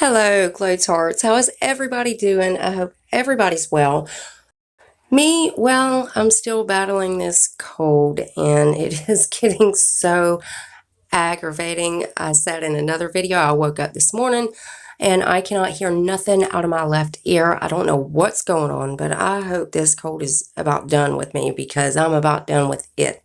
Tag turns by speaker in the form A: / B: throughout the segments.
A: Hello, Glow Tarts. How is everybody doing? I hope everybody's well. Me, well, I'm still battling this cold and it is getting so aggravating. I said in another video, I woke up this morning and I cannot hear nothing out of my left ear. I don't know what's going on, but I hope this cold is about done with me because I'm about done with it.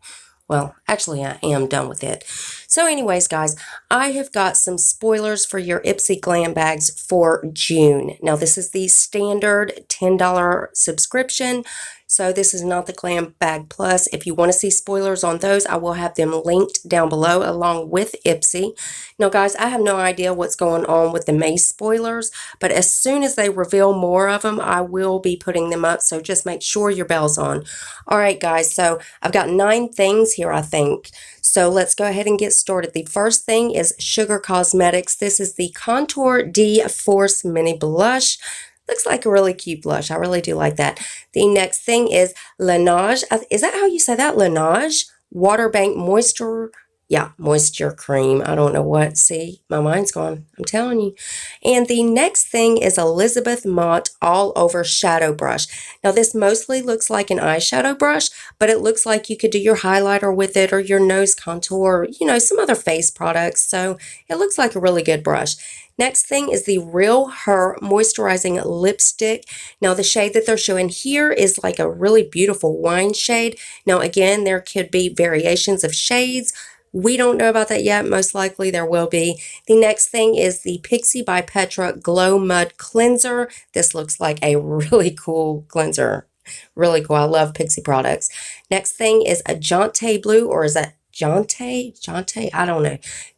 A: Well, actually, I am done with it. So anyways, guys, I have got some spoilers for your Ipsy Glam bags for June. Now, this is the standard $10 subscription. So this is not the GlamBag Plus. If you want to see spoilers on those, I will have them linked down below along with Ipsy. Now, guys, I have no idea what's going on with the May spoilers, but as soon as they reveal more of them, I will be putting them up. So just make sure your bell's on. All right, guys, so I've got 9 things here, I think. So let's go ahead and get started. The first thing is Sugar Cosmetics. This is the Contour D Force Mini Blush. Looks like a really cute blush. I really do like that. The next thing is Laneige. Is that how you say that? Laneige? Water Bank Moisture. Yeah, moisture cream. I don't know what. See, my mind's gone. I'm telling you. And the next thing is Elizabeth Mott All Over Shadow Brush. Now, this mostly looks like an eyeshadow brush, but it looks like you could do your highlighter with it or your nose contour, you know, some other face products. So it looks like a really good brush. Next thing is the Real Her Moisturizing Lipstick. Now, the shade that they're showing here is like a really beautiful wine shade. Now, again, there could be variations of shades. We don't know about that yet. Most likely there will be. The next thing is the Pixi by Petra Glow Mud Cleanser. This looks like a really cool cleanser. Really cool. I love Pixi products. Next thing is a Jonte Blue, or is that Jonte? Jonte? I don't know.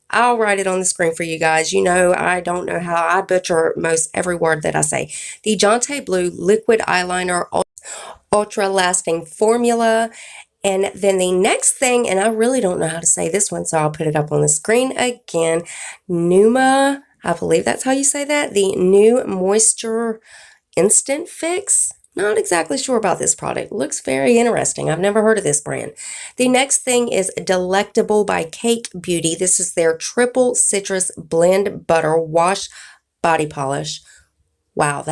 A: I'll write it on the screen for you guys. You know, I don't know how I butcher most every word that I say. The Jonte Blue Liquid Eyeliner Ultra Lasting Formula. And then the next thing, and I really don't know how to say this one, so I'll put it up on the screen again. Numi, I believe that's how you say that. The New Moisture Instant Fix. Not exactly sure about this product. Looks very interesting. I've never heard of this brand. The next thing is Delectable by Cake Beauty. This is their Triple Citrus Blend Butter Wash Body Polish. Wow,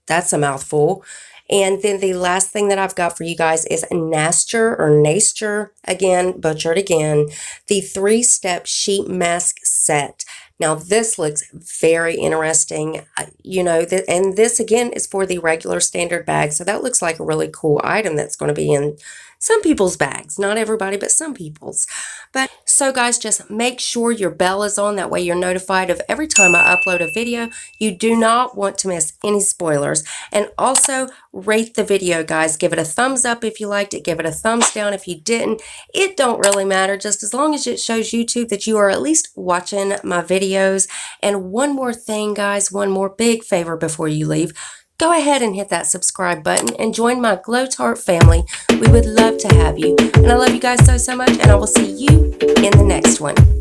A: that's a mouthful. And then the last thing that I've got for you guys is Naster, again, butchered again, the 3-step sheet mask set. Now, this looks very interesting, you know, and this, again, is for the regular standard bag. So that looks like a really cool item that's going to be in some people's bags. Not everybody, but some people's. But so, guys, just make sure your bell is on. That way you're notified of every time I upload a video. You do not want to miss any spoilers. And also, rate the video, guys. Give it a thumbs up if you liked it. Give it a thumbs down if you didn't. It don't really matter, just as long as it shows YouTube that you are at least watching my videos. And one more thing, guys, one more big favor before you leave. Go ahead and hit that subscribe button and join my Glow Tart family. We would love to have you. And I love you guys so much, and I will see you in the next one.